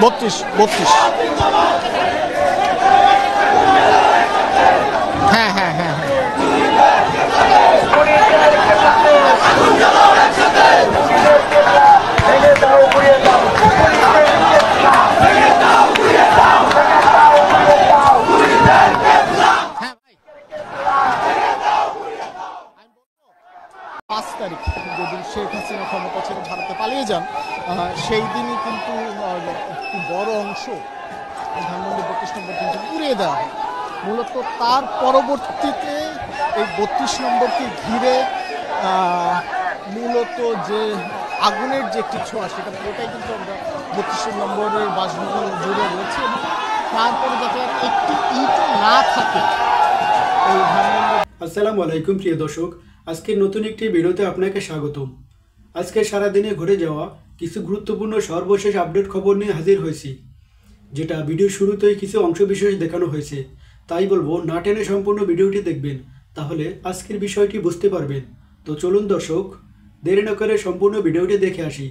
32 হ্যাঁ হ্যাঁ হ্যাঁ হ্যাঁ যেদিন শেখ হাসিনা ক্ষমতা ছেড়ে ভারতে পালিয়ে যান সেই দিনই কিন্তু একটি বড় অংশ ধানমন্ডি 32 নম্বর কিন্তু উড়িয়ে দেওয়া হয়। মূলত তার পরবর্তীতে এই 32 নম্বরকে ঘিরে মূলত যে আগুনের যে একটি ছোঁয়া সেটা পুরোটাই কিন্তু আমরা 32 নম্বরের বাসভবন জুড়ে রয়েছে এবং তারপরে যাতে একটি ইট না থাকে এই ধানমন্ডি। আসসালামু আলাইকুম প্রিয় দর্শক, আজকের নতুন একটি ভিডিওতে আপনাকে স্বাগতম। আজকে সারাদিনে ঘটে যাওয়া কিছু গুরুত্বপূর্ণ সর্বশেষ আপডেট খবর নিয়ে হাজির হয়েছি, যেটা ভিডিও শুরুতেই কিছু অংশবিশেষ দেখানো হয়েছে। তাই বলবো না টেনে সম্পূর্ণ ভিডিওটি দেখবেন, তাহলে আজকের বিষয়টি বুঝতে পারবেন। তো চলুন দর্শক, দেরি না করে সম্পূর্ণ ভিডিওটি দেখে আসি।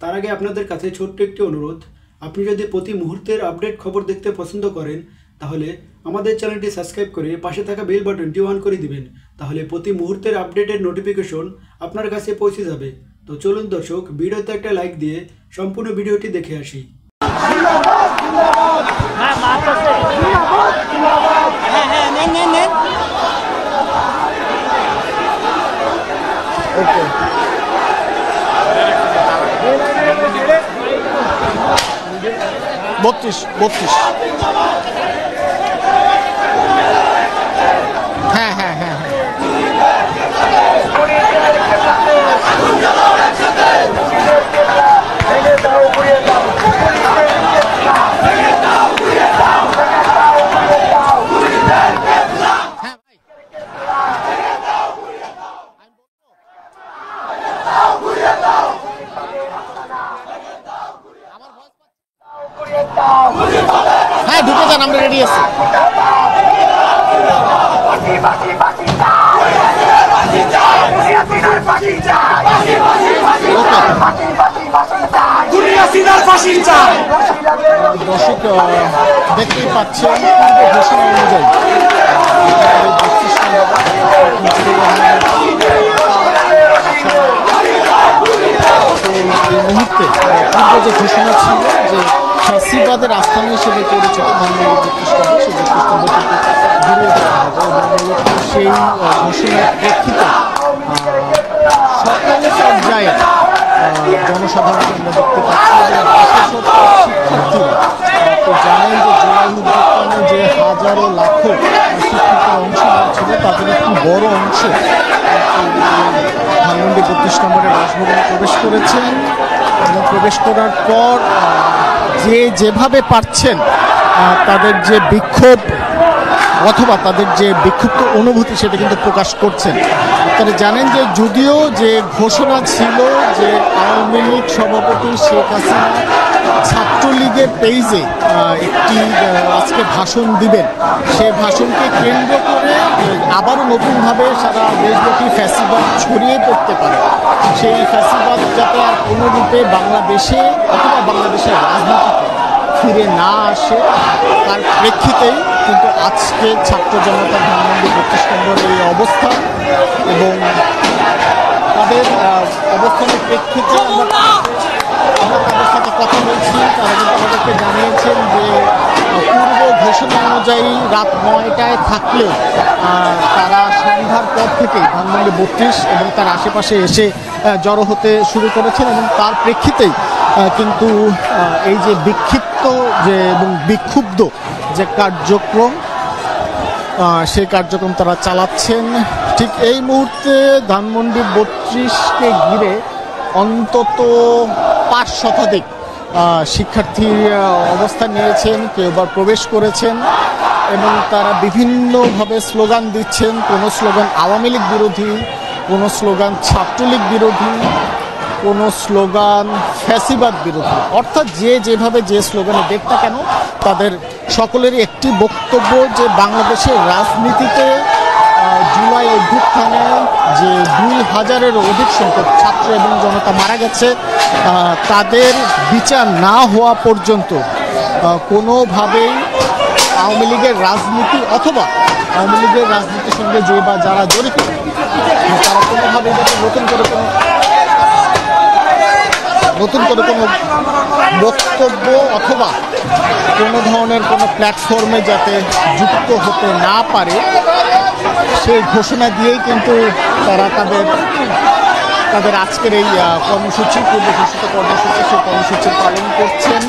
তার আগে আপনাদের কাছে ছোট্ট একটি অনুরোধ, আপনি যদি প্রতি মুহূর্তের আপডেট খবর দেখতে পছন্দ করেন তাহলে আমাদের চ্যানেলটি সাবস্ক্রাইব করে পাশে থাকা বেল বাটনটি অন করে দিবেন, তাহলে প্রতি মুহূর্তের আপডেটের নোটিফিকেশন আপনার কাছে পৌঁছে যাবে। তো চলুন দর্শক, ভিডিওতে একটা লাইক দিয়ে সম্পূর্ণ ভিডিওটি দেখে আসি। বত্রিশ হ্যাঁ হ্যাঁ হ্যাঁ হ্যাঁ হ্যাঁ ঢুকে যান, আমরা রেডি আছি। দর্শক দেখতেই পাচ্ছেন ঘোষণা অনুযায়ী এই মুহূর্তে পূর্ব যে ঘোষণা ছিল যে ফ্যাসিবাদের আস্থান হিসেবে পরিচিত ধানমন্ডি 32 নম্বর, সেই 32 নম্বর কিন্তু ঘুরিয়ে দেওয়া হবে এবং মূলত সেই ঘোষণার প্রেক্ষিতে সকল পর্যায়ে জনসাধারণকে আমরা দেখতে পাচ্ছি এবং বিশেষত শিক্ষার্থীরা তো জানেন যে জুলাই অভ্যুত্থানে যে হাজারো লাখো শিক্ষার্থীরা অংশ নিয়েছিল তাদের একটি বড় অংশ ধানমন্ডি 32 নম্বরের বাসভবনে প্রবেশ করেছেন এবং প্রবেশ করার পর যে যেভাবে পারছেন তাদের যে বিক্ষোভ অথবা তাদের যে বিক্ষুব্ধ অনুভূতি সেটা কিন্তু প্রকাশ করছেন। আপনারা জানেন যে যদিও যে ঘোষণা ছিল যে আওয়ামী লীগ সভাপতি শেখ হাসিনা ছাত্রলীগের পেজে একটি আজকে ভাষণ দিবেন, সে ভাষণকে কেন্দ্র করে আবারও নতুনভাবে সারা দেশব্যাপী ফ্যাসিবাদ ছড়িয়ে পড়তে পারে, সেই ফ্যাসিবাদ যাতে আর কোনোরূপে বাংলাদেশে অথবা বাংলাদেশের রাজনীতিতে ফিরে না আসে তার প্রেক্ষিতেই কিন্তু আজকে ছাত্র জনতা ধানমন্ডি 32 নম্বরের এই অবস্থান এবং তাদের অবস্থানের প্রেক্ষিতে আমরা তাদের সাথে কথা বলছি। তারা কিন্তু আমাদেরকে জানিয়েছেন যে পূর্ব ঘোষণা অনুযায়ী রাত 9টায় থাকলেও তারা সন্ধ্যার পর থেকেই ধানমন্ডি 32 এবং তার আশেপাশে এসে জড়ো হতে শুরু করেছেন এবং তার প্রেক্ষিতেই কিন্তু এই যে বিক্ষিপ্ত যে এবং বিক্ষুব্ধ যে কার্যক্রম সেই কার্যক্রম তারা চালাচ্ছেন। ঠিক এই মুহূর্তে ধানমন্ডি 32কে ঘিরে অন্তত 5 শতাধিক শিক্ষার্থী অবস্থান নিয়েছেন, কেউ বা প্রবেশ করেছেন এবং তারা বিভিন্নভাবে স্লোগান দিচ্ছেন। কোনো স্লোগান আওয়ামী লীগ বিরোধী, কোনো স্লোগান ছাত্রলীগ বিরোধী, কোনো স্লোগান ফ্যাসিবাদ বিরোধী, অর্থাৎ যে যেভাবে যে স্লোগানে দেখ না কেন তাদের সকলেরই একটি বক্তব্য যে বাংলাদেশের রাজনীতিতে জুলাই অভ্যুত্থানে যে 2000-এরও অধিক সংখ্যক ছাত্র এবং জনতা মারা গেছে তাদের বিচার না হওয়া পর্যন্ত কোনোভাবেই আওয়ামী লীগের রাজনীতি অথবা আওয়ামী লীগের রাজনীতির সঙ্গে যে বা যারা জড়িত তারা কোনোভাবেই যাতে নতুন করে কোনো বক্তব্য অথবা কোনো ধরনের কোনো প্ল্যাটফর্মে যাতে যুক্ত হতে না পারে সেই ঘোষণা দিয়েই কিন্তু তারা তাদের আজকের এই কর্মসূচি পূর্ব ঘোষিত কর্মসূচি সেই কর্মসূচি পালন করছেন।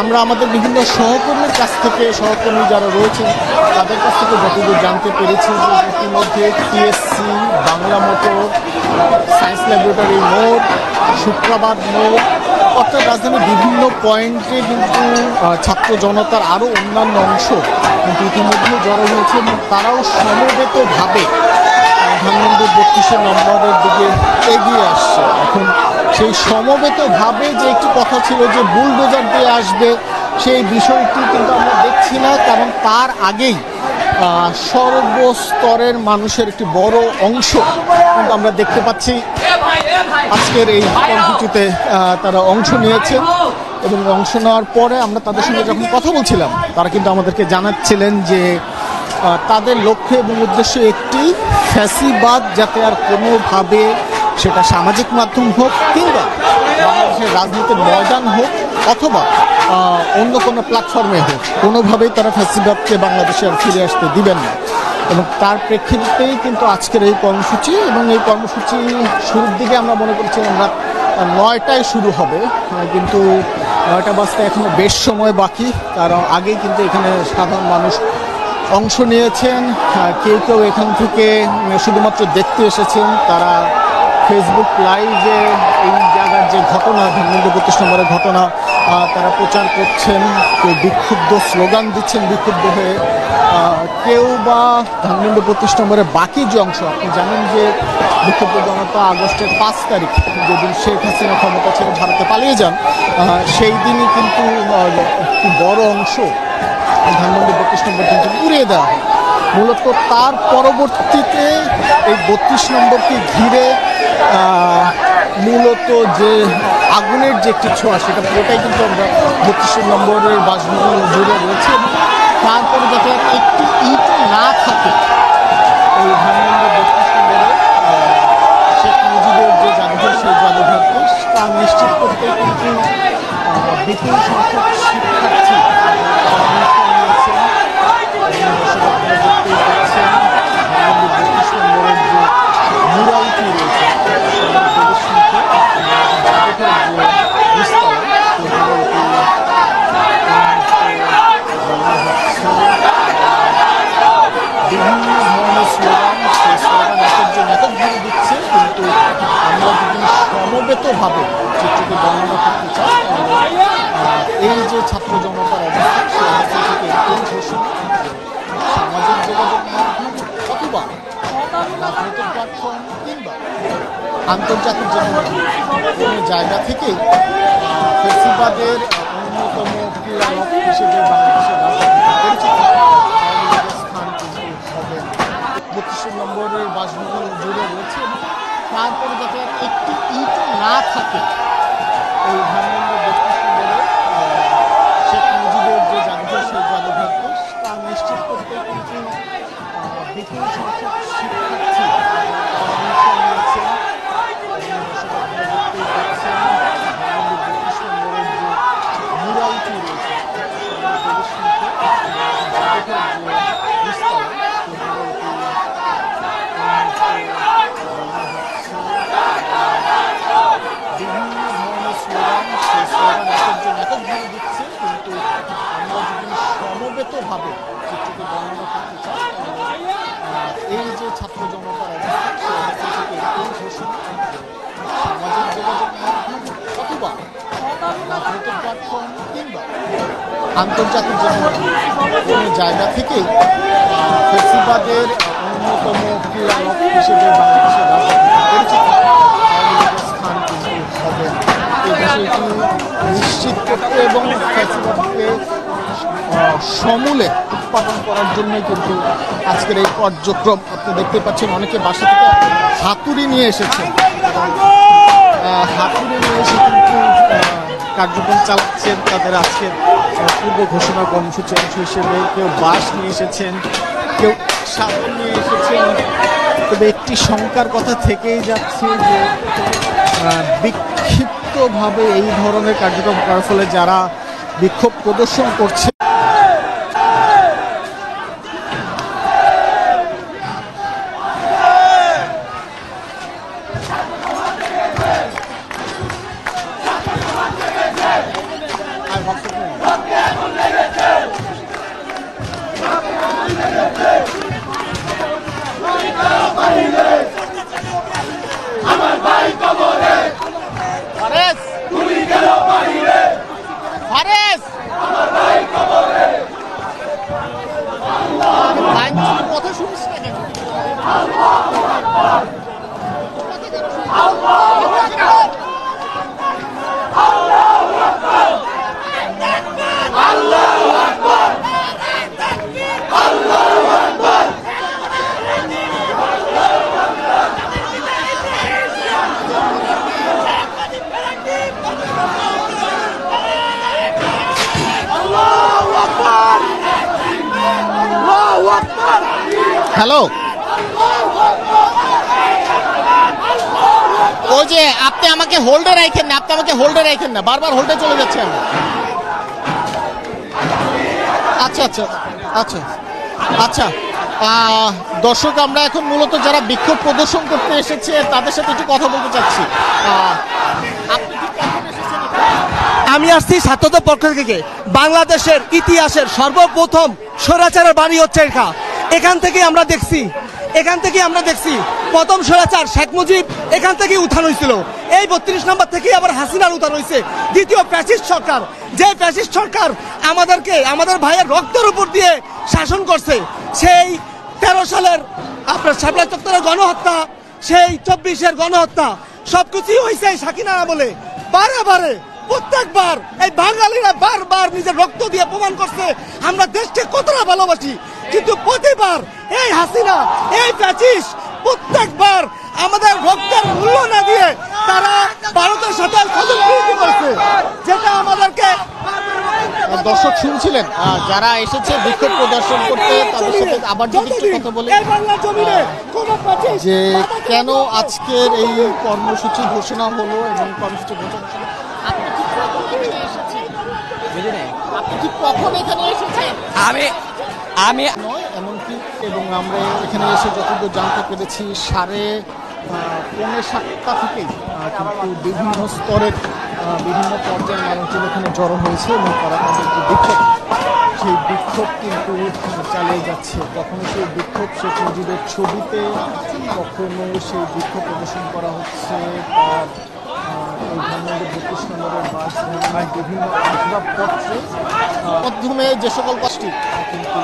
আমরা আমাদের বিভিন্ন সহকর্মীর কাছ থেকে সহকর্মী যারা রয়েছেন তাদের কাছ থেকে যতদূর জানতে পেরেছি যে ইতিমধ্যে TSC, Bangla motor, science laboratory মোড়, শুক্রাবাদ মোড় অর্থাৎ রাজধানীর বিভিন্ন পয়েন্টে কিন্তু ছাত্র জনতার আরও অন্যান্য অংশ কিন্তু ইতিমধ্যে জড়ো হয়েছে এবং তারাও সমবেতভাবে ধানমন্ডি 32 নম্বরের দিকে এগিয়ে আসছে। এখন সেই সমবেতভাবে যে একটি কথা ছিল যে বুলডোজার দিয়ে আসবে সেই বিষয়টি কিন্তু আমরা দেখছি না, কারণ তার আগেই সর্বস্তরের মানুষের একটি বড় অংশ কিন্তু আমরা দেখতে পাচ্ছি আজকের এই কর্মসূচিতে তারা অংশ নিয়েছেন এবং অংশ নেওয়ার পরে আমরা তাদের সঙ্গে যখন কথা বলছিলাম তারা কিন্তু আমাদেরকে জানাচ্ছিলেন যে তাদের লক্ষ্য এবং উদ্দেশ্য একটি, ফ্যাসিবাদ যাতে আর কোনোভাবে সেটা সামাজিক মাধ্যম হোক কিংবা বাংলাদেশের রাজনীতির ময়দান হোক অথবা অন্য কোনো প্ল্যাটফর্মে হোক, কোনোভাবেই তারা ফ্যাসিবাদকে বাংলাদেশে আর ফিরে আসতে দিবেন না। এবং তার প্রেক্ষিতেই কিন্তু আজকের এই কর্মসূচি এবং এই কর্মসূচি শুরুর দিকে আমরা মনে করছিলাম রাত 9টায় শুরু হবে, কিন্তু 9টা বাজতে এখনো বেশ সময় বাকি। তার আগেই কিন্তু এখানে সাধারণ মানুষ অংশ নিয়েছেন। কেউ কেউ এখান থেকে শুধুমাত্র দেখতে এসেছেন, তারা ফেসবুক লাইভে এই জায়গার যে ঘটনা, ধানমন্ডি 32 নম্বরের ঘটনা তারা প্রচার করছেন, কেউ বিক্ষুব্ধ স্লোগান দিচ্ছেন বিক্ষুব্ধ হয়ে, কেউ বা ধানমন্ডি 32 নম্বরের বাকি যে অংশ, আপনি জানেন যে বিক্ষুব্ধ জনতা আগস্টের 5 তারিখ যেদিন শেখ হাসিনা ক্ষমতা ছেড়ে ভারতে পালিয়ে যান সেই দিনই কিন্তু একটি বড় অংশ ধানমন্ডি 32 নম্বর কিন্তু উড়িয়ে দেওয়া হয়। মূলত তার পরবর্তীতে এই 32 নম্বরকে ঘিরে মূলত যে আগুনের যে একটি ছোঁয়া সেটা পুরোটাই কিন্তু আমরা 32 নম্বরের বাসভবন জুড়ে রয়েছে। তারপরে যাতে একটি ইট না থাকে এই ধানমন্ডি 32 নম্বরে শেখ মুজিবের যে জাদুঘর সেই জাদুঘরকে তা নিশ্চিত করতে কিন্তু বিপুল সংখ্যক শিক্ষার্থী সমবেতভাবে চিত্রকে বর্ণনা করতে চাই। এই যে ছাত্র জনতার অবস্থা সেই অবস্থা থেকে একটি ঘোষণা সামাজিক যোগাযোগ মাধ্যম অথবা রাজনৈতিক প্ল্যাটফর্ম কিংবা আন্তর্জাতিক যে কোনো জায়গা থেকেই ফ্যাসিবাদের অন্যতম ক্রীড়ানক হিসেবে বাংলাদেশের রাজনীতিতে পরিচিত আওয়ামী লীগের স্থান কিন্তু হবে 32 নম্বরের বাসভবন জুড়ে রয়েছে। তারপরে যাতে একটি ইট না থাকে এই ধানমন্ডি 32 নম্বরে শেখ মুজিবের যে জাদুঘর সেই জাদুঘরকে তা নিশ্চিত করতে কিন্তু বিপুল সংখ্যক শিক্ষার্থী অংশ নিয়েছেন। দেখতেই পাচ্ছেন ধানমন্ডি 32 নম্বরের যে মুরালটি রয়েছে সমবেতভাবে চিত্রকে বর্ণনা করতে চাই। এই যে ছাত্র জনতার অবস্থা সেই অবস্থা থেকে একটি ঘোষণা সামাজিক যোগাযোগ মাধ্যম অথবা রাজনৈতিক প্ল্যাটফর্ম কিংবা আন্তর্জাতিক যে কোনো জায়গা থেকেই ফ্যাসিবাদের অন্যতম ক্রীড়ানক হিসেবে বাংলাদেশের রাজনীতিতে পরিচিত আওয়ামী লীগের স্থান কিন্তু হবে এই বিষয়টি নিশ্চিত করতে এবং ফ্যাসিবাদকে সমূলে উৎপাদন করার জন্যই কিন্তু আজকের এই কার্যক্রম। আপনি দেখতে পাচ্ছেন অনেকে বাসা থেকে হাতুড়ি নিয়ে এসেছেন, হাতুড়ে নিয়ে এসে কিন্তু কার্যক্রম চালাচ্ছেন তাদের আজকের পূর্ব ঘোষণা কর্মসূচি অংশ হিসেবে। কেউ বাঁশ নিয়ে এসেছেন, কেউ শাবল নিয়ে এসেছেন। তবে একটি শঙ্কার কথা থেকেই যাচ্ছে যে বিক্ষিপ্তভাবে এই ধরনের কার্যক্রম করার ফলে যারা বিক্ষোভ প্রদর্শন করছে কথা শুনিস না কেন? হ্যালো, ওই যে আপনি আমাকে হোল্ডে রাখেন না, বারবার হোল্ডে চলে যাচ্ছেন। আচ্ছা আচ্ছা আচ্ছা আচ্ছা দর্শক, আমরা এখন মূলত যারা বিক্ষোভ প্রদর্শন করতে এসেছে তাদের সাথে একটু কথা বলতে চাচ্ছি। আমি আসছি ছাত্রদের পক্ষ থেকে। বাংলাদেশের ইতিহাসের সর্বপ্রথম স্বৈরাচারের বাড়ি হচ্ছে এখান থেকে আমরা দেখছি প্রথম স্বৈরাচার শেখ মুজিব এখান থেকে উত্থান হয়েছিল। এই 32 নম্বর থেকে আবার হাসিনার উত্থান হয়েছে। দ্বিতীয় ফ্যাসিস্ট সরকার, যে ফ্যাসিস্ট সরকার আমাদের ভাইয়ের রক্তের উপর দিয়ে শাসন করছে, সেই 13 সালের আপনার শাপলা চত্বরের গণহত্যা, সেই 24-এর গণহত্যা, সবকিছুই হয়েছে সাকিনা বলে। বারে প্রত্যেকবার এই বাঙালিরা বারবার নিজের রক্ত দিয়ে প্রমাণ করছে আমরা দেশকে কতটা ভালোবাসি। কিন্তু প্রতিবার এই হাসিনা, এই ফ্যাসিস্ট প্রত্যেকবার আমাদের রক্তের মূল্য না দিয়ে তারা ভারতের সাথে সহযোগিতা করছে, যেটা আমাদেরকে। দর্শক শুনছিলেন যারা এসেছে বিক্ষোভ প্রদর্শন করতে, তাদের সাথে আবার যদি একটু কথা বলি যে কেন আজকের এই কর্মসূচি ঘোষণা হলো এবং কর্মসূচি ঘোষণা আমি এমনকি, এবং আমরা এখানে এসে যতদূর জানতে পেরেছি 6:45 থেকেই কিন্তু বিভিন্ন স্তরের বিভিন্ন পর্যায়ের মানুষজন এখানে জড়ো হয়েছে এবং তারা তাদের যে বিক্ষোভ, সেই বিক্ষোভ কিন্তু চালিয়ে যাচ্ছে। কখনো সেই বিক্ষোভ শেখ মুজিবের ছবিতে, কখনো সেই বিক্ষোভ প্রদর্শন করা হচ্ছে তার এই ধানমন্ডির 32 নম্বরের বাস বিভিন্ন আসবাবপত্রে মাধ্যমে যে সকল কষ্টি কিন্তু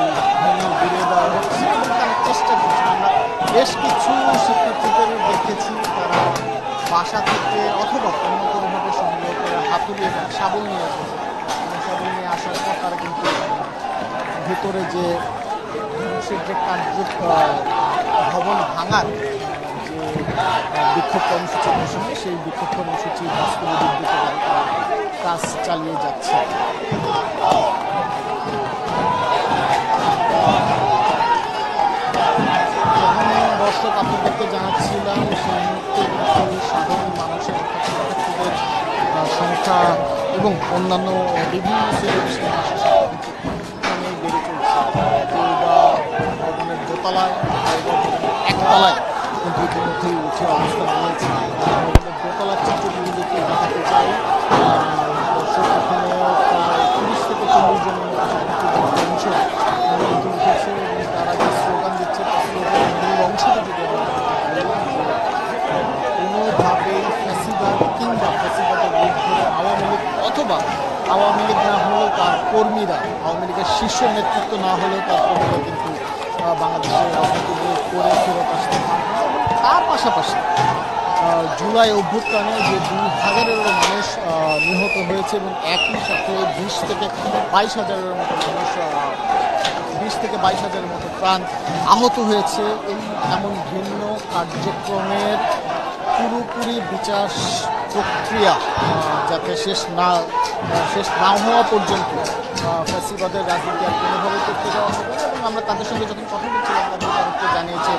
ঘুরিয়ে দেওয়া হচ্ছে এবং তারা চেষ্টা করছে। আমরা বেশ কিছু শিক্ষার্থীদের দেখেছি তারা বাসা থেকে অথবা অন্য কোনোভাবে সংগ্রহ করে হাতুড়ি এবং শাবল নিয়ে এসেছে। শাবল নিয়ে আসার পর তারা কিন্তু ভেতরে যে ধ্বংসের যে ভবন ভাঙার যে বিক্ষোভ কর্মসূচি ঘোষণা, সেই বিক্ষোভ কর্মসূচি বাস্তবে বিদ্যুৎ কাজ চালিয়ে যাচ্ছে। দর্শক, আপনাদেরকে জানাচ্ছিলাম সেই মুহূর্তে সাধারণ মানুষের শিক্ষার্থীদের সংখ্যা এবং অন্যান্য বিভিন্ন বেড়ে চলছে। কেউ বা ভবনের দোতলায়, একতলায় কিন্তু ইতিমধ্যেই উঠে অবস্থান নিয়েছে। দোতলার চিত্রগুলি দেখে দেখাতে চাই। দর্শক, এখানে প্রায় 30 থেকে 40 জনের মতো অংশ উঠেছে এবং তারা যে স্লোগান দিচ্ছে তার স্লোগানের মূল অংশটা যদি কোনোভাবেই ফ্যাসিবাদ কিংবা ফ্যাসিবাদের বিরুদ্ধে আওয়ামী লীগ অথবা আওয়ামী লীগ না হলেও তার কর্মীরা, আওয়ামী লীগের শীর্ষ নেতৃত্ব না হলেও তার কর্মীরা কিন্তু বাংলাদেশের রাজনীতি করে ফেরত আসতে পারে। তার পাশাপাশি জুলাই অভ্যুত্থানে যে 2000-এরও মানুষ নিহত হয়েছে এবং একই সাথে 20 থেকে 22,000-এর মতো মানুষ 20 থেকে 22,000-এর মতো প্রাণ আহত হয়েছে। এই এমন ভিন্ন কার্যক্রমের পুরোপুরি বিচার প্রক্রিয়া যাতে শেষ না হওয়া পর্যন্ত ফ্যাসিবাদের রাজনীতি আর কোনোভাবে করতে দেওয়া হবে না। এবং আমরা তাদের সঙ্গে যখন কথা বলছিলাম তাদেরকে জানিয়েছে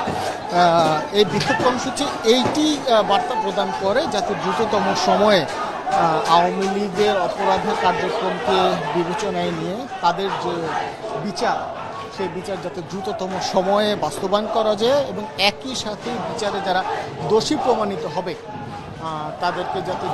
এই বিক্ষোভ কর্মসূচি এইটি বার্তা প্রদান করে যাতে দ্রুততম সময়ে আওয়ামী লীগের অপরাধের কার্যক্রমকে বিবেচনায় নিয়ে তাদের যে বিচার সেই বিচার যাতে দ্রুততম সময়ে বাস্তবায়ন করা যায় এবং একই সাথে বিচারে যারা দোষী প্রমাণিত হবে তাদেরকে যাতে